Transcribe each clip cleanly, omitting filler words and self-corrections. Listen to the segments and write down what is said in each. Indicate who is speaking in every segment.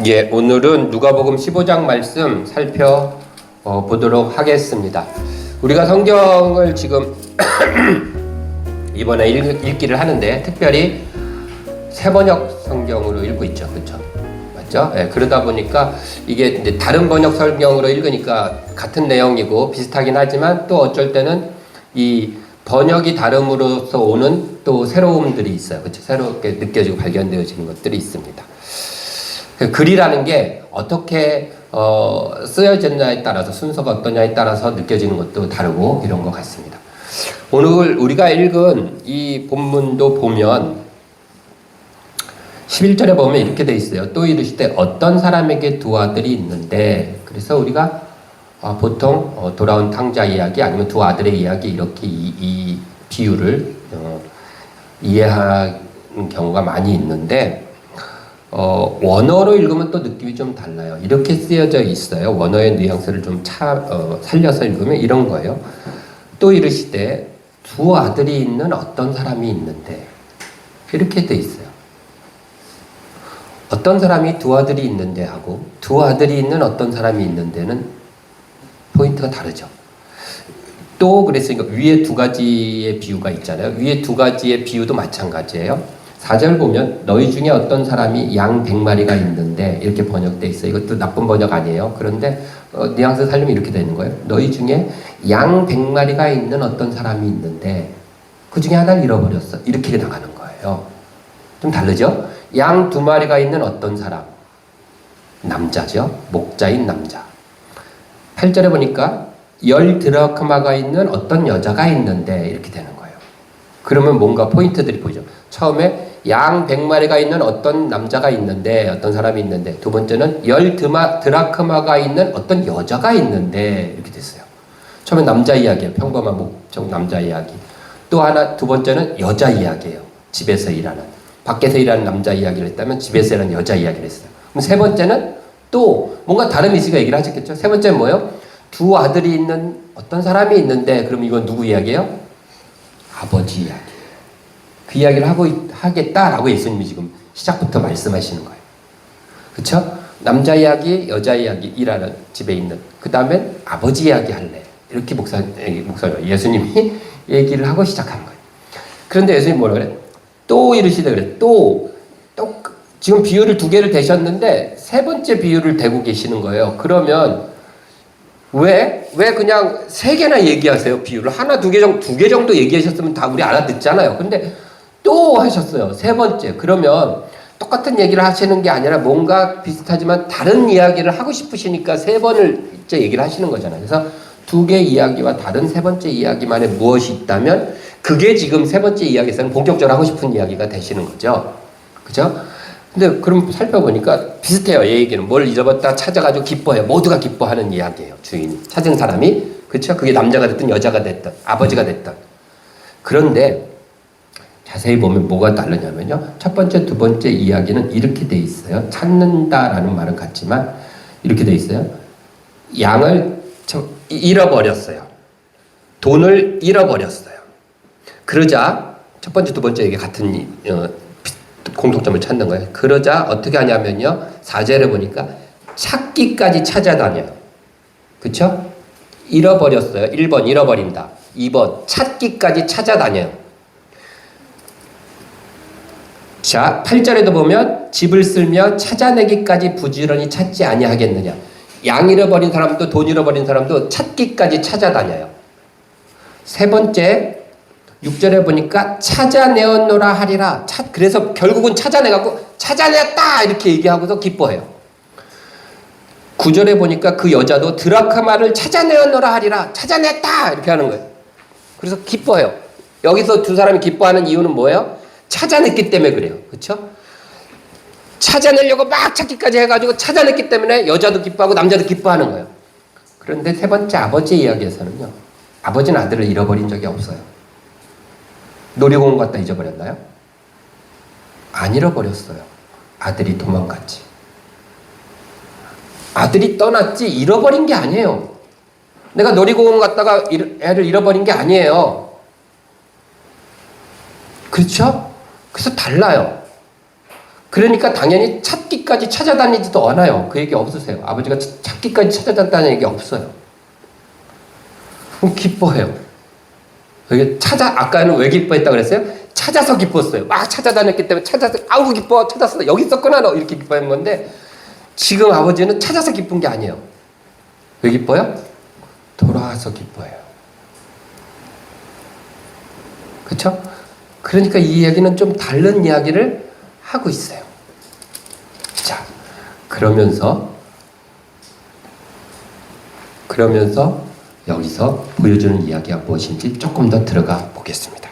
Speaker 1: 예, 오늘은 누가복음 15장 말씀 살펴보도록 하겠습니다. 우리가 성경을 지금 이번에 읽기를 하는데 특별히 새번역 성경으로 읽고 있죠. 그렇죠? 맞죠? 예, 그러다 보니까 이게 이제 다른 번역 성경으로 읽으니까 같은 내용이고 비슷하긴 하지만 또 어쩔 때는 이 번역이 다름으로써 오는 또 새로움들이 있어요. 그렇죠? 새롭게 느껴지고 발견되어지는 것들이 있습니다. 글이라는 게 어떻게 쓰여졌냐에 따라서 순서가 어떠냐에 따라서 느껴지는 것도 다르고 이런 것 같습니다. 오늘 우리가 읽은 이 본문도 보면 11절에 보면 이렇게 돼 있어요. 또 이르시되 어떤 사람에게 두 아들이 있는데, 그래서 우리가 보통 돌아온 탕자 이야기 아니면 두 아들의 이야기 이렇게 이 비유를 이해하는 경우가 많이 있는데 원어로 읽으면 또 느낌이 좀 달라요. 이렇게 쓰여져 있어요. 원어의 뉘앙스를 좀 살려서 읽으면 이런 거예요. 또 이르시되 두 아들이 있는 어떤 사람이 있는데, 이렇게 돼 있어요. 어떤 사람이 두 아들이 있는데 하고 두 아들이 있는 어떤 사람이 있는데는 포인트가 다르죠. 또 그랬으니까 위에 두 가지의 비유가 있잖아요. 위에 두 가지의 비유도 마찬가지예요. 4절 보면 너희 중에 어떤 사람이 양 100마리가 있는데, 이렇게 번역돼 있어요. 이것도 나쁜 번역 아니에요. 그런데 뉘앙스 살리면 이렇게 되는 거예요. 너희 중에 양 100마리가 있는 어떤 사람이 있는데 그 중에 하나를 잃어버렸어. 이렇게 나가는 거예요. 좀 다르죠? 양 2마리가 있는 어떤 사람, 남자죠. 목자인 남자. 8절에 보니까 10드라크마가 있는 어떤 여자가 있는데, 이렇게 되는 거예요. 그러면 뭔가 포인트들이 보이죠. 처음에 양 100마리가 있는 어떤 남자가 있는데, 어떤 사람이 있는데, 두 번째는 10드라크마가 있는 어떤 여자가 있는데, 이렇게 됐어요. 처음에 남자 이야기예요. 평범한 목적 남자 이야기. 또 하나, 두 번째는 여자 이야기예요. 집에서 일하는. 밖에서 일하는 남자 이야기를 했다면 집에서 일하는 여자 이야기를 했어요. 그럼 세 번째는 또 뭔가 다른 이슈가 얘기를 하셨겠죠. 세 번째는 뭐예요? 두 아들이 있는 어떤 사람이 있는데, 그럼 이건 누구 이야기예요? 아버지 이야기. 그 이야기를 하겠다라고 예수님이 지금 시작부터 말씀하시는 거예요. 그렇죠? 남자 이야기, 여자 이야기, 일하는 집에 있는. 그 다음에 아버지 이야기 할래. 이렇게 예수님이 얘기를 하고 시작한 거예요. 그런데 예수님이 뭐라 그래? 또 이르시되 그래. 또 지금 비유를 두 개를 대셨는데 세 번째 비유를 대고 계시는 거예요. 그러면 왜 그냥 세 개나 얘기하세요? 비유를 하나 두 개 정도 얘기하셨으면 다 우리 알아듣잖아요. 근데 또 하셨어요. 세 번째. 그러면 똑같은 얘기를 하시는 게 아니라 뭔가 비슷하지만 다른 이야기를 하고 싶으시니까 세 번을 이제 얘기를 하시는 거잖아요. 그래서 두 개 이야기와 다른 세 번째 이야기만에 무엇이 있다면 그게 지금 세 번째 이야기에서는 본격적으로 하고 싶은 이야기가 되시는 거죠. 그죠? 근데 그럼 살펴보니까 비슷해요. 이 얘기는 뭘 잃어버렸다 찾아가지고 기뻐해요. 모두가 기뻐하는 이야기예요. 주인이 찾은 사람이. 그렇죠? 그게 남자가 됐든 여자가 됐든 아버지가 됐든. 그런데 자세히 보면 뭐가 다르냐면요. 첫 번째, 두 번째 이야기는 이렇게 돼 있어요. 찾는다라는 말은 같지만 이렇게 돼 있어요. 양을 잃어버렸어요. 돈을 잃어버렸어요. 그러자 첫 번째, 두 번째 이게 같은 공통점을 찾는 거예요. 그러자 어떻게 하냐면요. 4절에 보니까 찾기까지 찾아다녀요. 그쵸? 잃어버렸어요. 1번 잃어버린다. 2번 찾기까지 찾아다녀요. 자, 8절에도 보면 집을 쓸며 찾아내기까지 부지런히 찾지 아니하겠느냐. 양 잃어버린 사람도 돈 잃어버린 사람도 찾기까지 찾아다녀요. 세 번째 6절에 보니까 찾아내었노라 하리라. 그래서 결국은 찾아내갖고 찾아냈다 이렇게 얘기하고서 기뻐해요. 9절에 보니까 그 여자도 드라크마를 찾아내었노라 하리라. 찾아냈다 이렇게 하는 거예요. 그래서 기뻐해요. 여기서 두 사람이 기뻐하는 이유는 뭐예요? 찾아냈기 때문에 그래요. 그렇죠? 찾아내려고 막 찾기까지 해가지고 찾아냈기 때문에 여자도 기뻐하고 남자도 기뻐하는 거예요. 그런데 세 번째 아버지 이야기에서는요. 아버지는 아들을 잃어버린 적이 없어요. 놀이공원 갔다 잊어버렸나요? 안 잃어버렸어요. 아들이 도망갔지. 아들이 떠났지 잃어버린 게 아니에요. 내가 놀이공원 갔다가 애를 잃어버린 게 아니에요. 그렇죠? 그래서 달라요. 그러니까 당연히 찾기까지 찾아다니지도 않아요. 그 얘기 없으세요. 아버지가 찾기까지 찾아다녔다는 얘기 없어요. 그럼 기뻐해요. 아까는 왜 기뻐했다 그랬어요? 찾아서 기뻤어요. 막 찾아다녔기 때문에 찾아서, 아우 기뻐, 찾았어. 여기 있었구나, 너. 이렇게 기뻐한 건데, 지금 아버지는 찾아서 기쁜 게 아니에요. 왜 기뻐요? 돌아와서 기뻐해요. 그렇죠? 그러니까 이 이야기는 좀 다른 이야기를 하고 있어요. 자, 그러면서 여기서 보여주는 이야기가 무엇인지 조금 더 들어가 보겠습니다.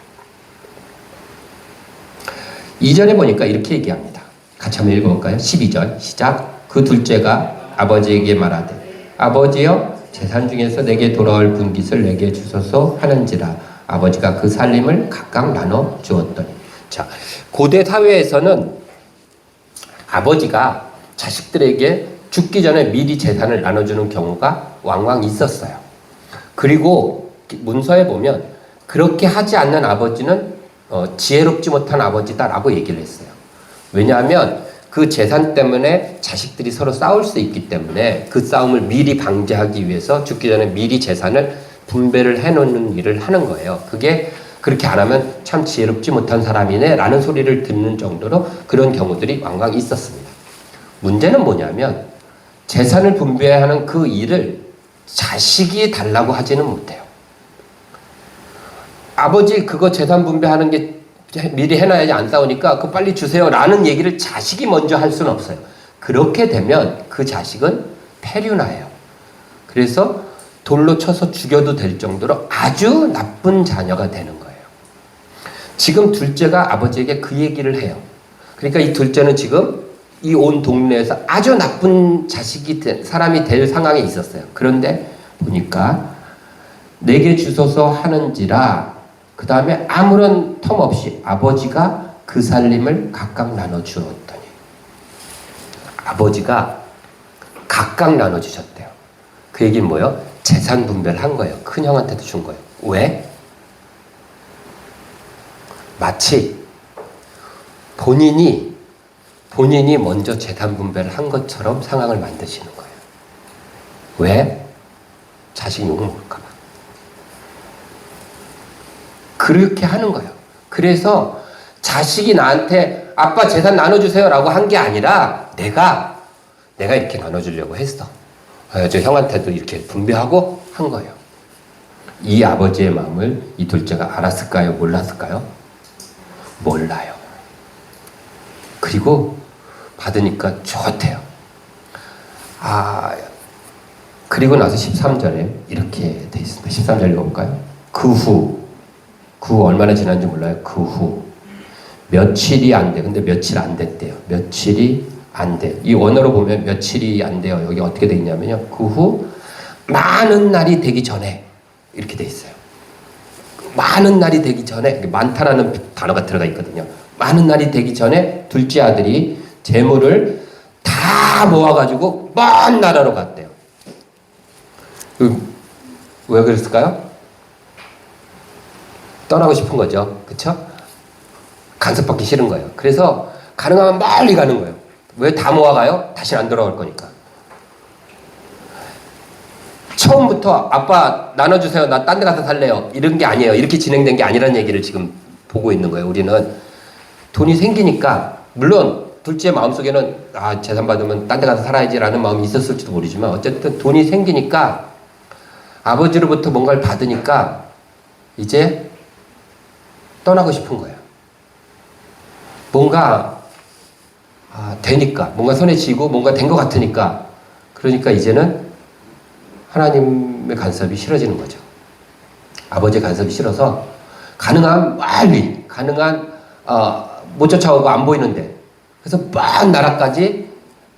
Speaker 1: 2절에 보니까 이렇게 얘기합니다. 같이 한번 읽어볼까요? 12절 시작. 그 둘째가 아버지에게 말하되 아버지여 재산 중에서 내게 돌아올 분깃을 내게 주소서 하는지라. 아버지가 그 살림을 각각 나눠 주었더니. 자, 고대 사회에서는 아버지가 자식들에게 죽기 전에 미리 재산을 나눠주는 경우가 왕왕 있었어요. 그리고 문서에 보면 그렇게 하지 않는 아버지는 지혜롭지 못한 아버지다라고 얘기를 했어요. 왜냐하면 그 재산 때문에 자식들이 서로 싸울 수 있기 때문에 그 싸움을 미리 방지하기 위해서 죽기 전에 미리 재산을 분배를 해놓는 일을 하는 거예요. 그게 그렇게 안 하면 참 지혜롭지 못한 사람이네 라는 소리를 듣는 정도로 그런 경우들이 왕왕 있었습니다. 문제는 뭐냐면 재산을 분배하는 그 일을 자식이 달라고 하지는 못해요. 아버지 그거 재산 분배하는 게 미리 해놔야지 안 싸우니까 그거 빨리 주세요 라는 얘기를 자식이 먼저 할 수는 없어요. 그렇게 되면 그 자식은 폐류나예요. 그래서 돌로 쳐서 죽여도 될 정도로 아주 나쁜 자녀가 되는 거예요. 지금 둘째가 아버지에게 그 얘기를 해요. 그러니까 이 둘째는 지금 이 온 동네에서 아주 나쁜 사람이 될 상황에 있었어요. 그런데 보니까 내게 주소서 하는지라 그 다음에 아무런 텀 없이 아버지가 그 살림을 각각 나눠주었더니. 아버지가 각각 나눠주셨대요. 그 얘기는 뭐예요? 재산 분배를 한 거예요. 큰형한테도 준 거예요. 왜? 마치 본인이 먼저 재산 분배를 한 것처럼 상황을 만드시는 거예요. 왜? 자식이 욕먹을까 봐. 그렇게 하는 거예요. 그래서 자식이 나한테 아빠 재산 나눠주세요 라고 한 게 아니라 내가 이렇게 나눠주려고 했어. 저 형한테도 이렇게 분배하고 한 거예요. 이 아버지의 마음을 이 둘째가 알았을까요? 몰랐을까요? 몰라요. 그리고 받으니까 좋대요. 그리고 나서 13절에 이렇게 돼 있습니다. 13절 읽어볼까요? 그 후 얼마나 지난지 몰라요. 그 후 며칠이 안 돼. 근데 며칠 안 됐대요. 며칠이 안 돼. 이 원어로 보면 며칠이 안 돼요. 여기 어떻게 돼 있냐면요. 그 후 많은 날이 되기 전에 이렇게 돼 있어요. 많은 날이 되기 전에, 많다라는 단어가 들어가 있거든요. 많은 날이 되기 전에 둘째 아들이 재물을 다 모아가지고 먼 나라로 갔대요. 왜 그랬을까요? 떠나고 싶은 거죠. 그쵸? 간섭받기 싫은 거예요. 그래서 가능하면 멀리 가는 거예요. 왜 다 모아가요? 다시는 안 돌아올 거니까. 처음부터 아빠 나눠주세요. 나 딴 데 가서 살래요. 이런 게 아니에요. 이렇게 진행된 게 아니라는 얘기를 지금 보고 있는 거예요. 우리는 돈이 생기니까 물론 둘째 마음속에는 재산 받으면 딴 데 가서 살아야지라는 마음이 있었을지도 모르지만 어쨌든 돈이 생기니까 아버지로부터 뭔가를 받으니까 이제 떠나고 싶은 거예요. 뭔가 되니까 뭔가 손에 쥐고 뭔가 된 것 같으니까 그러니까 이제는 하나님의 간섭이 싫어지는 거죠. 아버지의 간섭이 싫어서 가능한 멀리 못 쫓아오고 안 보이는데 그래서 먼 나라까지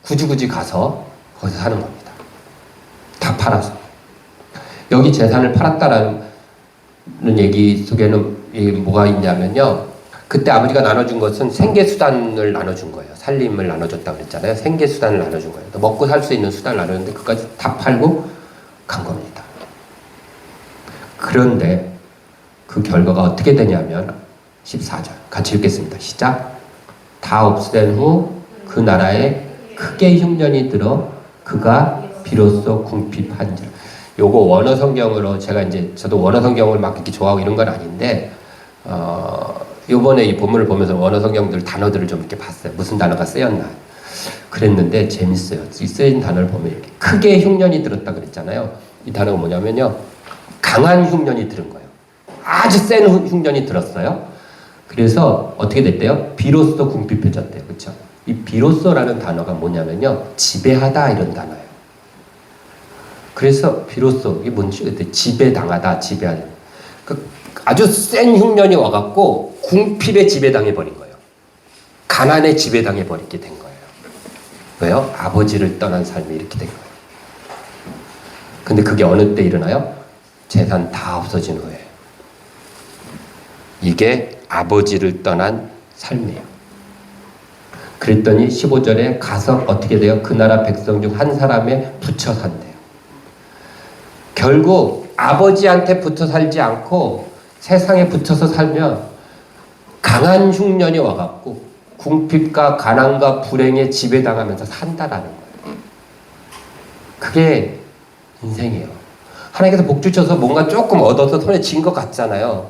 Speaker 1: 굳이 가서 거기서 사는 겁니다. 다 팔아서. 여기 재산을 팔았다라는 얘기 속에는 뭐가 있냐면요. 그때 아버지가 나눠준 것은 생계수단을 나눠준 거예요. 살림을 나눠줬다고 그랬잖아요. 생계수단을 나눠준 거예요. 먹고 살 수 있는 수단을 나눠줬는데 그까지 다 팔고 간 겁니다. 그런데 그 결과가 어떻게 되냐면 14절 같이 읽겠습니다. 시작. 다 없앤 후 그 나라에 크게 흉년이 들어 그가 비로소 궁핍한지라. 요거 원어 성경으로 제가 이제 저도 원어 성경을 막 이렇게 좋아하고 이런 건 아닌데 요번에 이 본문을 보면서 원어 성경들 단어들을 좀 이렇게 봤어요. 무슨 단어가 쓰였나 그랬는데 재밌어요. 이 쓰인 단어를 보면 이렇게 크게 흉년이 들었다 그랬잖아요. 이 단어가 뭐냐면요, 강한 흉년이 들은 거예요. 아주 센 흉년이 들었어요. 그래서 어떻게 됐대요? 비로소 궁핍해졌대요. 그렇죠? 이 비로소라는 단어가 뭐냐면요, 지배하다 이런 단어예요. 그래서 비로소 이게 뭔지 지배당하다, 지배하다. 아주 센 흉년이 와갖고 궁핍에 지배당해 버린 거예요. 가난에 지배당해 버리게 된 거예요. 왜요? 아버지를 떠난 삶이 이렇게 된 거예요. 근데 그게 어느 때 일어나요? 재산 다 없어진 후에. 이게 아버지를 떠난 삶이에요. 그랬더니 15절에 가서 어떻게 돼요? 그 나라 백성 중 한 사람에 붙여 산대요. 결국 아버지한테 붙어 살지 않고 세상에 붙어서 살면 강한 흉년이 와갖고 궁핍과 가난과 불행에 지배당하면서 산다라는 거예요. 그게 인생이에요. 하나님께서 복 주셔서 뭔가 조금 얻어서 손에 쥔 것 같잖아요.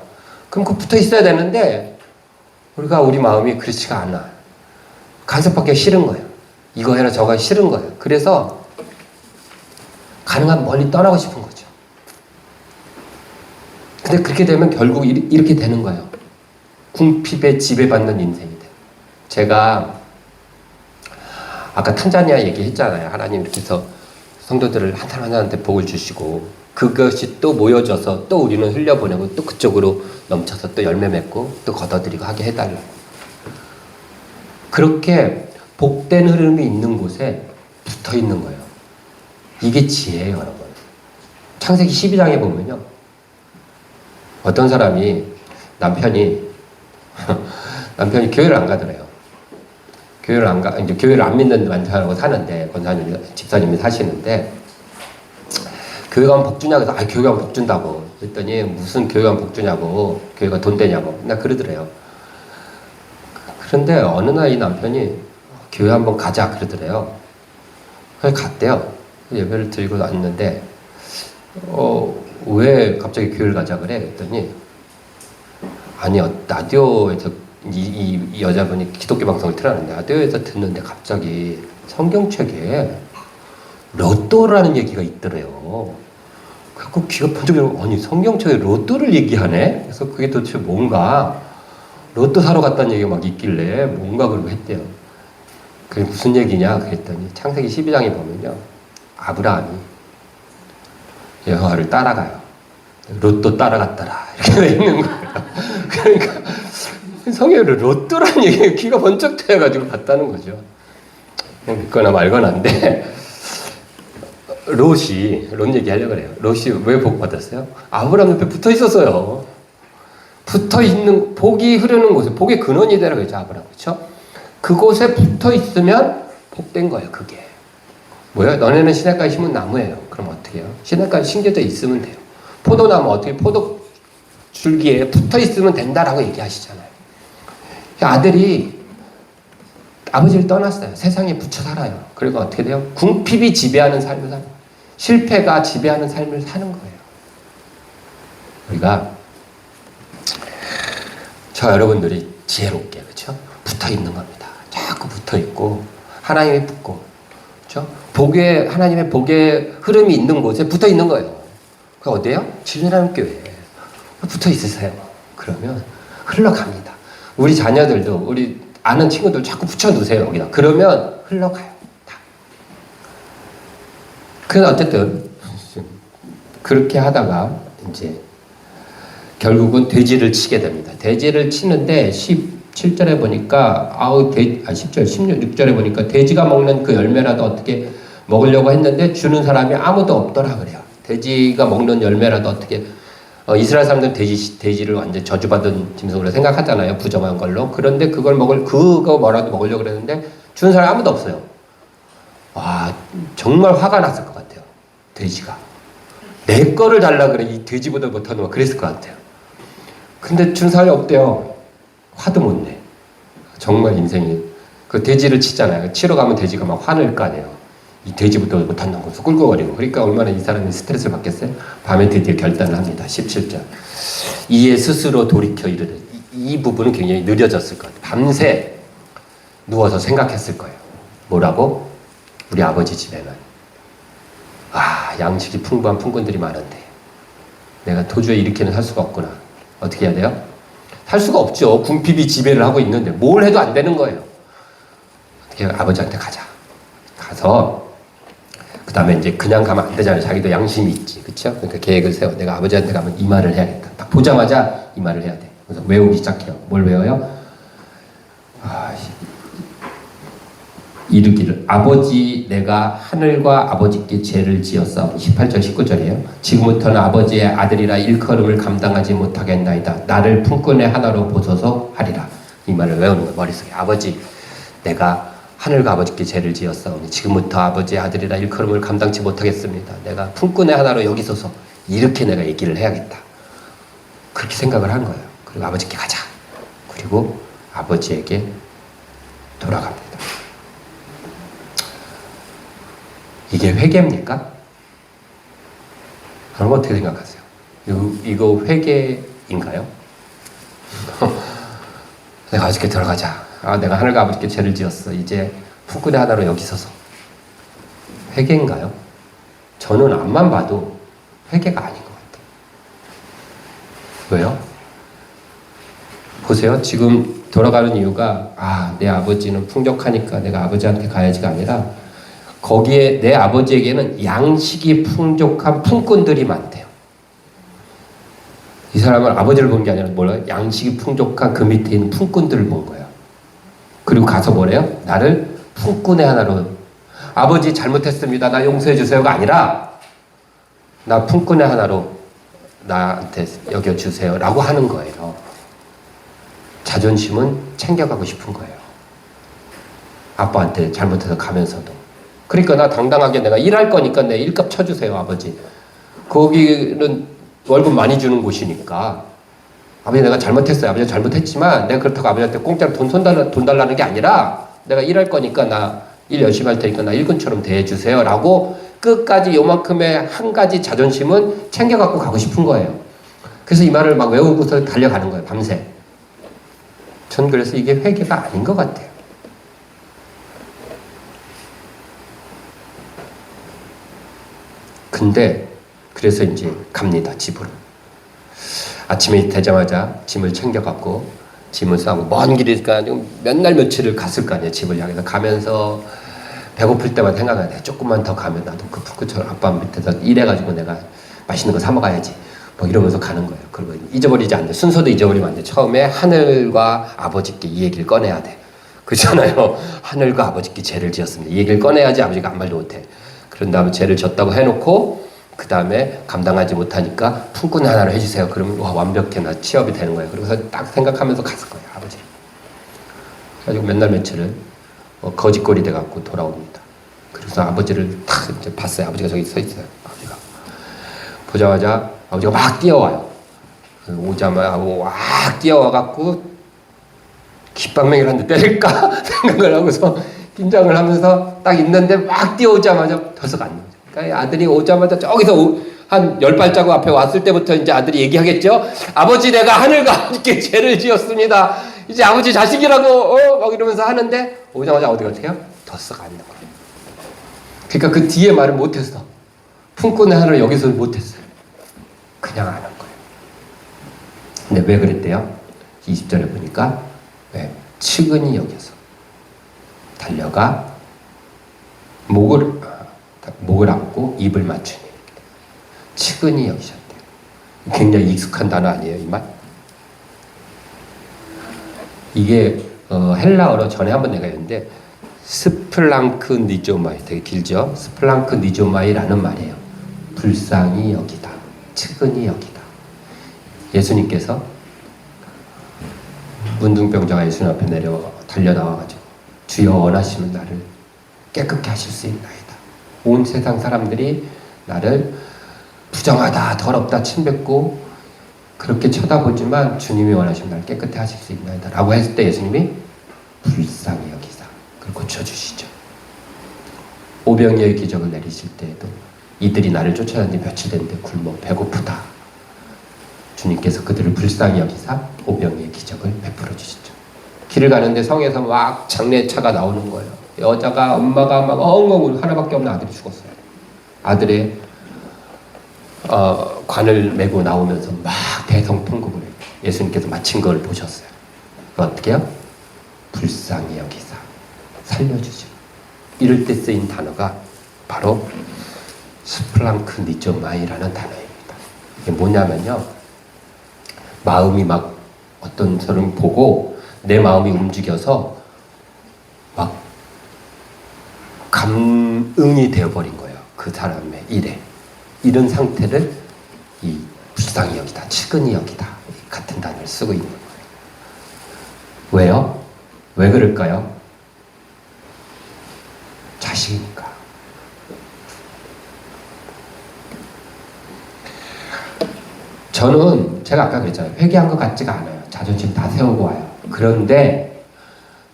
Speaker 1: 그럼 그 붙어 있어야 되는데 우리 마음이 그렇지가 않아. 간섭받기 싫은 거예요. 이거 해라 저거 해라 싫은 거예요. 그래서 가능한 멀리 떠나고 싶은 거죠. 근데 그렇게 되면 결국 이렇게 되는 거예요. 궁핍에 지배받는 인생이 돼요. 제가 아까 탄자니아 얘기했잖아요. 하나님 이렇게 해서 성도들을 한 사람 하나한테 복을 주시고 그것이 또 모여져서 또 우리는 흘려보내고 또 그쪽으로 넘쳐서 또 열매 맺고 또 걷어들이고 하게 해달라고. 그렇게 복된 흐름이 있는 곳에 붙어 있는 거예요. 이게 지혜예요, 여러분. 창세기 12장에 보면요, 어떤 사람이 남편이 교회를 안 가더래요. 교회를 안 믿는 남편하고 사는데, 권사님, 집사님이 사시는데, 교회 가면 복 주냐고 해서, 교회 가면 복 준다고. 그랬더니, 무슨 교회 가면 복 주냐고, 교회가 돈 되냐고. 나 그러더래요. 그런데 어느 날 이 남편이 교회 한번 가자 그러더래요. 그래서 갔대요. 예배를 드리고 왔는데, 왜 갑자기 교회를 가자 그래? 그랬더니, 아니, 라디오에서 이 여자분이 기독교 방송을 틀었는데, 라디오에서 듣는데 갑자기 성경책에 로또라는 얘기가 있더래요. 그래서 귀가 번쩍, 아니, 성경책에 로또를 얘기하네? 그래서 그게 도대체 뭔가, 로또 사러 갔다는 얘기가 막 있길래 뭔가 그러고 했대요. 그게 무슨 얘기냐 그랬더니 창세기 12장에 보면요, 아브라함이 여호와를 따라가요. 로또 따라갔더라 이렇게 돼 있는 거예요. 그러니까 성경에 로또라는 얘기가 귀가 번쩍 트여가지고 봤다는 거죠. 그냥 믿거나 말거나인데 롯 얘기 하려고 그래요. 롯이 왜 복 받았어요? 아브라함 옆에 붙어 있었어요. 붙어 있는, 복이 흐르는 곳에, 복의 근원이 되라고 했죠, 아브라함. 그쵸? 그곳에 붙어 있으면 복된 거예요, 그게. 뭐야? 너네는 시냇가에 심은 나무예요. 그럼 어떻게 해요? 시냇가에 심겨져 있으면 돼요. 포도나무 어떻게 포도 줄기에 붙어 있으면 된다라고 얘기하시잖아요. 아들이 아버지를 떠났어요. 세상에 붙여 살아요. 그리고 어떻게 돼요? 궁핍이 지배하는 삶을 사는 거예요. 실패가 지배하는 삶을 사는 거예요. 우리가 저 여러분들이 지혜롭게, 그렇죠? 붙어 있는 겁니다. 자꾸 붙어 있고 하나님이 붙고, 그렇죠? 하나님의 복의 흐름이 있는 곳에 붙어 있는 거예요. 그 어디예요? 진리라는 교회에 붙어 있으세요. 그러면 흘러갑니다. 우리 자녀들도 우리 아는 친구들 자꾸 붙여 놓으세요 여기다. 그러면 흘러가요. 다. 그래서 어쨌든 그렇게 하다가 이제 결국은 돼지를 치게 됩니다. 돼지를 치는데 17절에 보니까 10절, 16절에 보니까 돼지가 먹는 그 열매라도 어떻게 먹으려고 했는데 주는 사람이 아무도 없더라 그래요. 돼지가 먹는 열매라도 어떻게 이스라엘 사람들은 돼지를 완전 저주받은 짐승으로 생각하잖아요. 부정한 걸로. 그런데 그거 뭐라도 먹으려고 그랬는데 주는 사람이 아무도 없어요. 와, 정말 화가 났을 것 같아요. 돼지가. 내 거를 달라 그래. 이 돼지보다 못하는 거 그랬을 것 같아요. 근데 주는 사람이 없대요. 화도 못 내. 정말 인생이. 그 돼지를 치잖아요. 치러 가면 돼지가 막 화낼 거 아니에요. 이 돼지부터 못한다고 해서 꿀꺽거리고. 그러니까 얼마나 이 사람이 스트레스를 받겠어요? 밤에 드디어 결단을 합니다. 17절. 이에 스스로 돌이켜 이르되. 이 부분은 굉장히 느려졌을 것 같아요. 밤새 누워서 생각했을 거예요. 뭐라고? 우리 아버지 집에는 양식이 풍부한 품꾼들이 많은데 내가 도저히 이렇게는 살 수가 없구나. 어떻게 해야 돼요? 살 수가 없죠. 궁핍이 지배를 하고 있는데 뭘 해도 안 되는 거예요. 어떻게 해요? 아버지한테 가자. 가서 그 다음에 이제 그냥 가면 안 되잖아요. 자기도 양심이 있지. 그쵸? 그러니까 계획을 세워. 내가 아버지한테 가면 이 말을 해야겠다. 딱 보자마자 이 말을 해야 돼. 그래서 외우기 시작해요. 뭘 외워요? 이르기를 아버지 내가 하늘과 아버지께 죄를 지었사오니 18절 19절이에요. 지금부터는 아버지의 아들이라 일컬음을 감당하지 못하겠나이다. 나를 품꾼의 하나로 보소서 하리라. 이 말을 외우는 거예요. 머릿속에. 아버지 내가 하늘과 아버지께 죄를 지었사오니 지금부터 아버지의 아들이라 일컬음을 감당치 못하겠습니다. 내가 품꾼의 하나로 여기 서서 이렇게 내가 얘기를 해야겠다. 그렇게 생각을 한 거예요. 그리고 아버지께 가자. 그리고 아버지에게 돌아갑니다. 이게 회개입니까? 그럼 어떻게 생각하세요? 이거 회개인가요? 내가 아버지께 들어가자. 내가 하늘과 아버지께 죄를 지었어. 이제 품꾼의 하나로 여기 서서. 회개인가요? 저는 앞만 봐도 회개가 아닌 것 같아요. 왜요? 보세요. 지금 돌아가는 이유가 내 아버지는 풍족하니까 내가 아버지한테 가야지가 아니라 거기에 내 아버지에게는 양식이 풍족한 품꾼들이 많대요. 이 사람은 아버지를 본 게 아니라 뭐래요? 양식이 풍족한 그 밑에 있는 품꾼들을 본 거예요. 그리고 가서 뭐래요? 나를 품꾼의 하나로 아버지 잘못했습니다. 나 용서해 주세요가 아니라 나 품꾼의 하나로 나한테 여겨주세요 라고 하는 거예요. 자존심은 챙겨가고 싶은 거예요. 아빠한테 잘못해서 가면서도. 그러니까 나 당당하게 내가 일할 거니까 내 일값 쳐주세요, 아버지. 거기는 월급 많이 주는 곳이니까. 아버지 내가 잘못했어요. 아버지 잘못했지만 내가 그렇다고 아버지한테 공짜로 돈 달라는 게 아니라 내가 일할 거니까 나 일 열심히 할 테니까 나 일꾼처럼 대해주세요 라고 끝까지 요만큼의 한 가지 자존심은 챙겨갖고 가고 싶은 거예요. 그래서 이 말을 막 외우고서 달려가는 거예요, 밤새. 전 그래서 이게 회개가 아닌 것 같아요. 근데 그래서 이제 갑니다, 집으로. 아침에 되자마자 짐을 챙겨갖고 짐을 싸고 먼 길이니까 몇 날 며칠을 갔을 거 아니에요. 집을 향해서 가면서 배고플 때만 생각하네. 조금만 더 가면 나도 그 푸크처럼 아빠 밑에서 일해가지고 내가 맛있는 거 사 먹어야지. 뭐 이러면서 가는 거예요. 그리고 잊어버리지 않는데 순서도 잊어버리면 안 돼. 처음에 하늘과 아버지께 이 얘기를 꺼내야 돼. 그렇잖아요. 하늘과 아버지께 죄를 지었습니다. 이 얘기를 꺼내야지 아버지가 아무 말도 못해. 그런 다음에 죄를 졌다고 해놓고 그 다음에 감당하지 못하니까 품꾼 하나로 해주세요. 그러면 완벽해. 나 취업이 되는 거예요. 그래서 딱 생각하면서 갔을 거예요. 아버지. 그래가지고 몇 날 며칠을 거짓골이 돼갖고 돌아옵니다. 그래서 아버지를 탁 이제 봤어요. 아버지가 저기 서 있어요. 아버지가. 보자마자 아버지가 막 뛰어와요. 오자마자 막 뛰어와갖고 깃방맹이를 한 대 때릴까 생각을 하고서 긴장을 하면서 딱 있는데 막 뛰어오자마자 덜썩 안 나오죠. 그러니까 아들이 오자마자 저기서 한 10발자국 앞에 왔을 때부터 이제 아들이 얘기하겠죠. 아버지 내가 하늘과 아버지께 죄를 지었습니다. 이제 아버지 자식이라고 막 이러면서 하는데 오자마자 어떻게 해요? 덜썩 안 나와요. 그러니까 그 뒤에 말을 못했어. 품꾼의 하늘을 여기서 못했어요. 그냥 안 한 거예요. 근데 왜 그랬대요? 20절에 보니까 왜? 측은히 여겨서 달려가 목을 안고 입을 맞추니 측은히 여기셨대요. 굉장히 익숙한 단어 아니에요, 이 말? 이게 헬라어로 전에 한번 내가 했는데 스플랑크 니조마이, 되게 길죠? 스플랑크 니조마이라는 말이에요. 불쌍히 여기다, 측은히 여기다. 예수님께서 문둥병자가 예수님 앞에 달려나와가지고 주여 원하시면 나를 깨끗게 하실 수 있나이다. 온 세상 사람들이 나를 부정하다, 더럽다, 침뱉고 그렇게 쳐다보지만 주님이 원하시면 나를 깨끗해 하실 수 있나이다 라고 했을 때 예수님이 불쌍히 여기사 그걸 고쳐주시죠. 오병이어의 기적을 내리실 때에도 이들이 나를 쫓아다닌 지 며칠 됐는데 굶어 배고프다. 주님께서 그들을 불쌍히 여기사 오병이어의 기적을 베풀어 주시죠. 길을 가는데 성에서 막 장례차가 나오는 거예요. 여자가 엄마가 막 엉엉 하나밖에 없는 아들이 죽었어요. 아들의 관을 메고 나오면서 막 대성통곡을 해요. 예수님께서 마친 걸 보셨어요. 어떻게 해요? 불쌍히 여기사 살려주죠. 이럴 때 쓰인 단어가 바로 스플랑크 니조마이라는 단어입니다. 이게 뭐냐면요, 마음이 막 어떤 사람을 보고 내 마음이 움직여서 막 감응이 되어버린 거예요. 그 사람의 일에. 이런 상태를 이 불쌍히 여기다, 측은히 여기다 같은 단어를 쓰고 있는 거예요. 왜요? 왜 그럴까요? 자식이니까. 저는 제가 아까 그랬잖아요. 회개한 것 같지가 않아요. 자존심 다 세우고 와요. 그런데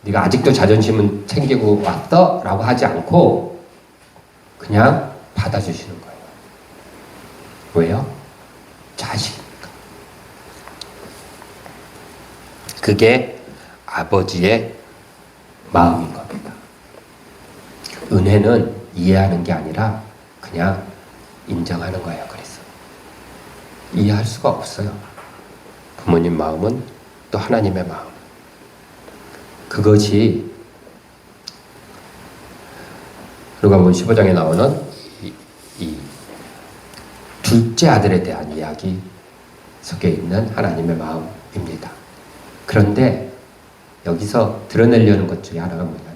Speaker 1: 네가 아직도 자존심은 챙기고 왔어? 라고 하지 않고 그냥 받아주시는 거예요. 왜요? 자식이니까. 그게 아버지의 마음인 겁니다. 은혜는 이해하는 게 아니라 그냥 인정하는 거예요. 그래서 이해할 수가 없어요. 부모님 마음은 또 하나님의 마음. 그것이 누가 보면 15장에 나오는 이 둘째 아들에 대한 이야기 속에 있는 하나님의 마음입니다. 그런데 여기서 드러내려는 것 중에 하나가 뭐냐면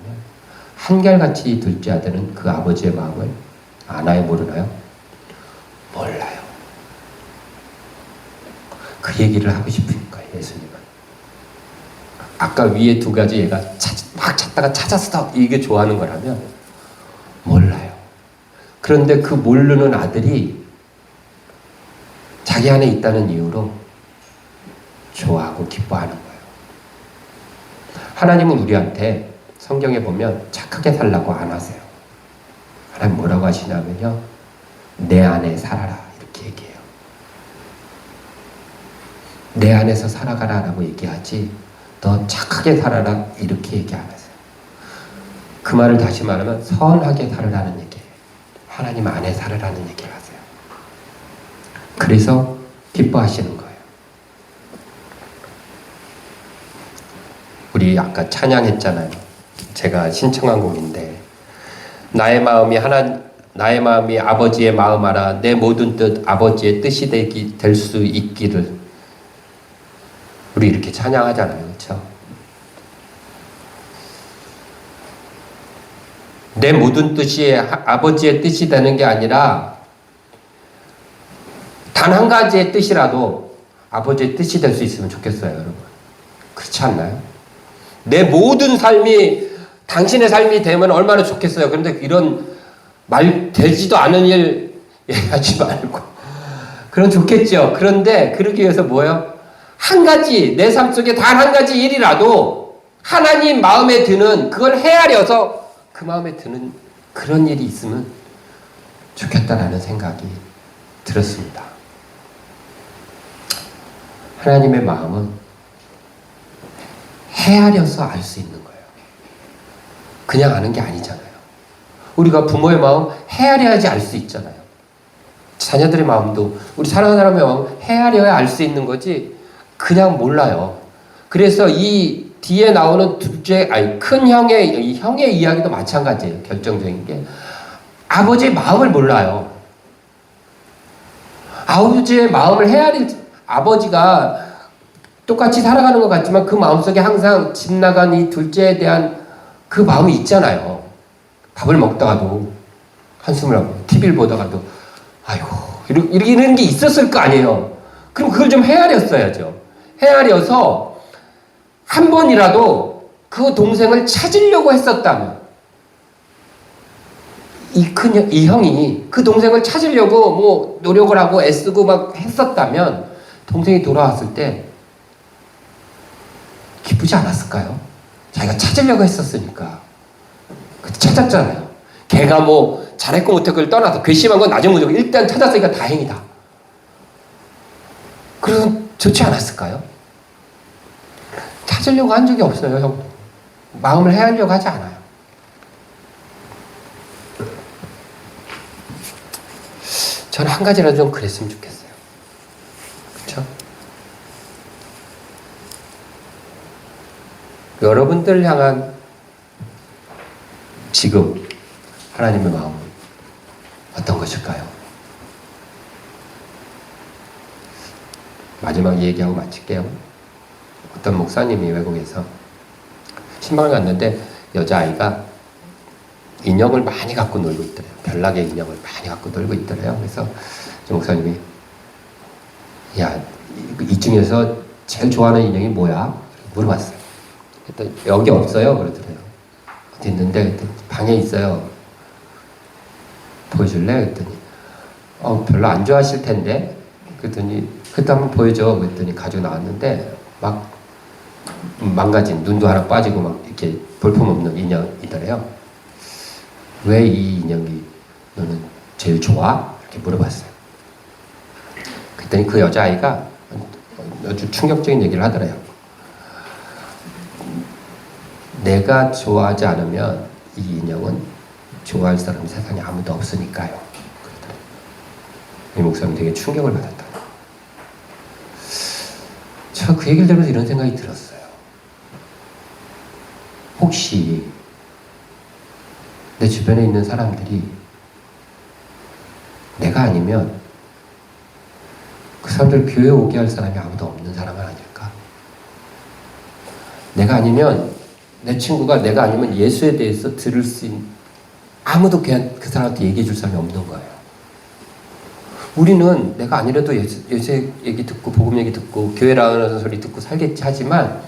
Speaker 1: 한결같이 둘째 아들은 그 아버지의 마음을 아나요? 모르나요? 몰라요. 그 얘기를 하고 싶은 거예요. 예수님은. 아까 위에 두 가지 얘가 막 찾다가 찾았어. 이게 좋아하는 거라면 몰라요. 그런데 그 모르는 아들이 자기 안에 있다는 이유로 좋아하고 기뻐하는 거예요. 하나님은 우리한테 성경에 보면 착하게 살라고 안 하세요. 하나님 뭐라고 하시냐면요, 내 안에 살아라 이렇게 얘기해요. 내 안에서 살아가라 라고 얘기하지 너 착하게 살아라 이렇게 얘기 안 하세요. 그 말을 다시 말하면 선하게 살으라는 얘기예요. 하나님 안에 살으라는 얘기를 하세요. 그래서 기뻐하시는 거예요. 우리 아까 찬양했잖아요. 제가 신청한 곡인데 나의 마음이 아버지의 마음 알아 내 모든 뜻 아버지의 뜻이 될 수 있기를. 우리 이렇게 찬양하잖아요. 그렇죠? 내 모든 뜻이 아버지의 뜻이 되는 게 아니라 단 한 가지의 뜻이라도 아버지의 뜻이 될 수 있으면 좋겠어요. 여러분. 그렇지 않나요? 내 모든 삶이 당신의 삶이 되면 얼마나 좋겠어요. 그런데 이런 말 되지도 않은 일 얘기하지 말고 그럼 좋겠죠. 그런데 그러기 위해서 뭐예요? 한 가지, 내 삶 속에 단 한 가지 일이라도 하나님 마음에 드는, 그걸 헤아려서 그 마음에 드는 그런 일이 있으면 좋겠다라는 생각이 들었습니다. 하나님의 마음은 헤아려서 알 수 있는 거예요. 그냥 아는 게 아니잖아요. 우리가 부모의 마음 헤아려야지 알 수 있잖아요. 자녀들의 마음도, 우리 사랑하는 사람의 마음 헤아려야 알 수 있는 거지 그냥 몰라요. 그래서 이 뒤에 나오는 큰 형의 이야기도 마찬가지예요. 결정적인 게 아버지의 마음을 몰라요. 아버지의 마음을 아버지가 똑같이 살아가는 것 같지만 그 마음속에 항상 집 나간 이 둘째에 대한 그 마음이 있잖아요. 밥을 먹다가도 한숨을 하고 TV를 보다가도 아이고 이런 게 있었을 거 아니에요. 그럼 그걸 좀 헤아렸어야죠. 헤아려서 한 번이라도 그 동생을 찾으려고 했었다면, 이 형이 그 동생을 찾으려고 뭐 노력을 하고 애쓰고 막 했었다면 동생이 돌아왔을 때 기쁘지 않았을까요? 자기가 찾으려고 했었으니까. 찾았잖아요. 걔가 뭐 잘했고 못했고 를 떠나서 괘씸한 건 나중에 문제고 일단 찾았으니까 다행이다. 그럼 좋지 않았을까요? 찾으려고 한 적이 없어요, 형. 마음을 헤아리려고 하지 않아요. 저는 한 가지라도 좀 그랬으면 좋겠어요. 그렇죠? 여러분들 향한 지금 하나님의 마음은 어떤 것일까요? 마지막 얘기하고 마칠게요. 어떤 목사님이 외국에서 신방을 갔는데 여자아이가 인형을 많이 갖고 놀고 있더래요. 별나게 인형을 많이 갖고 놀고 있더래요. 그래서 목사님이, 야, 이 중에서 제일 좋아하는 인형이 뭐야? 물어봤어요. 그랬더니 여기 없어요. 그러더래요. 어디 있는데? 방에 있어요. 보여줄래? 그랬더니 별로 안 좋아하실 텐데. 그랬더니 그때 한번 보여줘. 그랬더니 가지고 나왔는데 막 망가진, 눈도 하나 빠지고 막 이렇게 볼품없는 인형이더래요. 왜 이 인형이 너는 제일 좋아? 이렇게 물어봤어요. 그랬더니 그 여자아이가 아주 충격적인 얘기를 하더래요. 내가 좋아하지 않으면 이 인형은 좋아할 사람이 세상에 아무도 없으니까요. 그러더래요. 이 목사님 되게 충격을 받았다. 저 그 얘기를 들으면서 이런 생각이 들었어요. 혹시 내 주변에 있는 사람들이 내가 아니면 그 사람들 교회에 오게 할 사람이 아무도 없는 사람은 아닐까? 내가 아니면, 내 친구가 내가 아니면 예수에 대해서 들을 수 있는, 아무도 그 사람한테 얘기해 줄 사람이 없는 거예요. 우리는 내가 아니라도 예수 얘기 듣고 복음 얘기 듣고 교회라는 소리 듣고 살겠지 하지만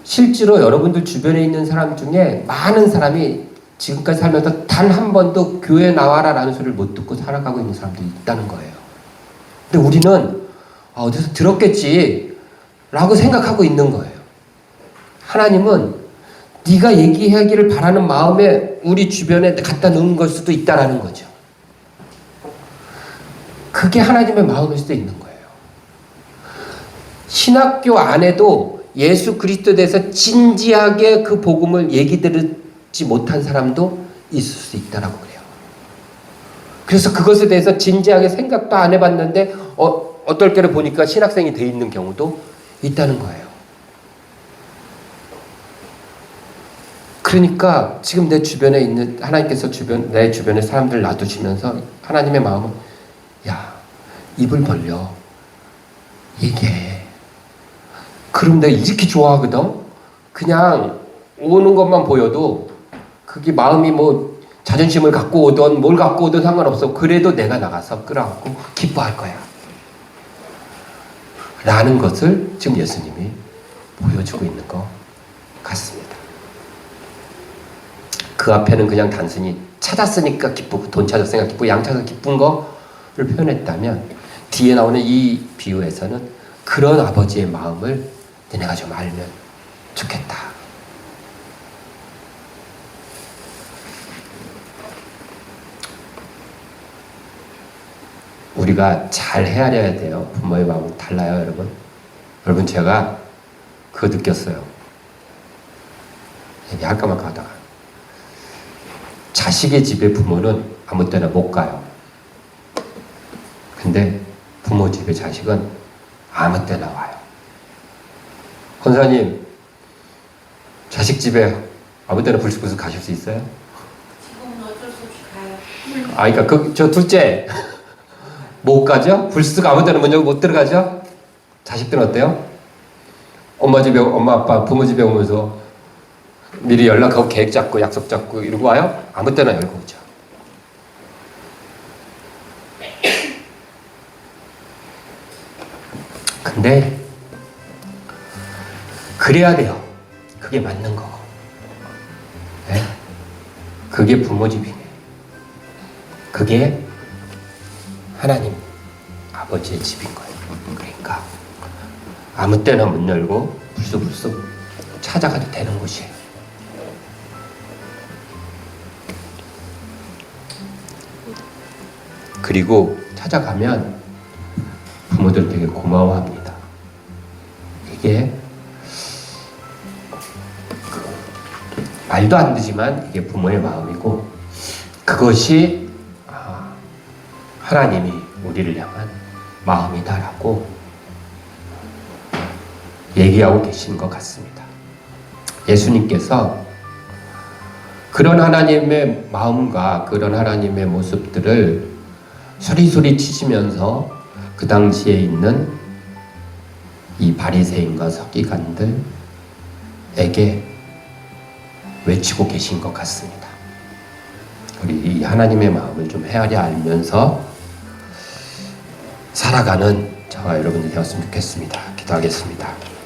Speaker 1: 실제로 여러분들 주변에 있는 사람 중에 많은 사람이 지금까지 살면서 단 한 번도 교회 나와라 라는 소리를 못 듣고 살아가고 있는 사람들이 있다는 거예요. 근데 우리는 어디서 들었겠지 라고 생각하고 있는 거예요. 하나님은 네가 얘기하기를 바라는 마음에 우리 주변에 갖다 놓은 걸 수도 있다라는 거죠. 그게 하나님의 마음일 수도 있는 거예요. 신학교 안에도 예수 그리스도에 대해서 진지하게 그 복음을 얘기 듣지 못한 사람도 있을 수 있다라고 그래요. 그래서 그것에 대해서 진지하게 생각도 안 해봤는데 어떨 때를 보니까 신학생이 돼 있는 경우도 있다는 거예요. 그러니까 지금 내 주변에 있는, 하나님께서 내 주변에 사람들 놔두시면서 하나님의 마음은, 야, 입을 벌려 얘기해. 그럼 내가 이렇게 좋아하거든. 그냥 오는 것만 보여도 그게 마음이 뭐 자존심을 갖고 오든 뭘 갖고 오든 상관없어. 그래도 내가 나가서 끌어안고 기뻐할 거야 라는 것을 지금 예수님이 보여주고 있는 것 같습니다. 그 앞에는 그냥 단순히 찾았으니까 기쁘고 돈 찾았으니까 기쁘고 양 찾아서 기쁜 거를 표현했다면 뒤에 나오는 이 비유에서는 그런 아버지의 마음을 너네가 좀 알면 좋겠다. 우리가 잘 헤아려야 돼요. 부모의 마음은 달라요, 여러분. 여러분, 제가 그거 느꼈어요. 얘기할까 말까 하다가. 자식의 집에 부모는 아무 때나 못 가요. 근데 부모 집에 자식은 아무 때나 와요. 권사님, 자식 집에 아무 때나 불쑥불쑥 가실 수 있어요?
Speaker 2: 지금은 어쩔 수 없이 가요.
Speaker 1: 그러니까 저 둘째 못 가죠? 불쑥 아무 때나 못 들어가죠? 자식들은 어때요? 엄마 집에, 엄마 아빠 부모 집에 오면서 미리 연락하고 계획 잡고 약속 잡고 이러고 와요? 아무 때나 열고 오죠. 근데 그래야 돼요. 그게 맞는 거고. 네? 그게 부모 집이네. 그게 하나님 아버지의 집인 거예요. 그러니까 아무 때나 문 열고 불쑥불쑥 찾아가도 되는 곳이에요. 그리고 찾아가면 부모들 되게 고마워합니다. 이게 말도 안 되지만 이게 부모의 마음이고, 그것이 하나님이 우리를 향한 마음이다라고 얘기하고 계신 것 같습니다. 예수님께서 그런 하나님의 마음과 그런 하나님의 모습들을 소리소리 치시면서 그 당시에 있는 이 바리새인과 서기관들에게 외치고 계신 것 같습니다. 우리 이 하나님의 마음을 좀 헤아려 알면서 살아가는 저와 여러분이 되었으면 좋겠습니다. 기도하겠습니다.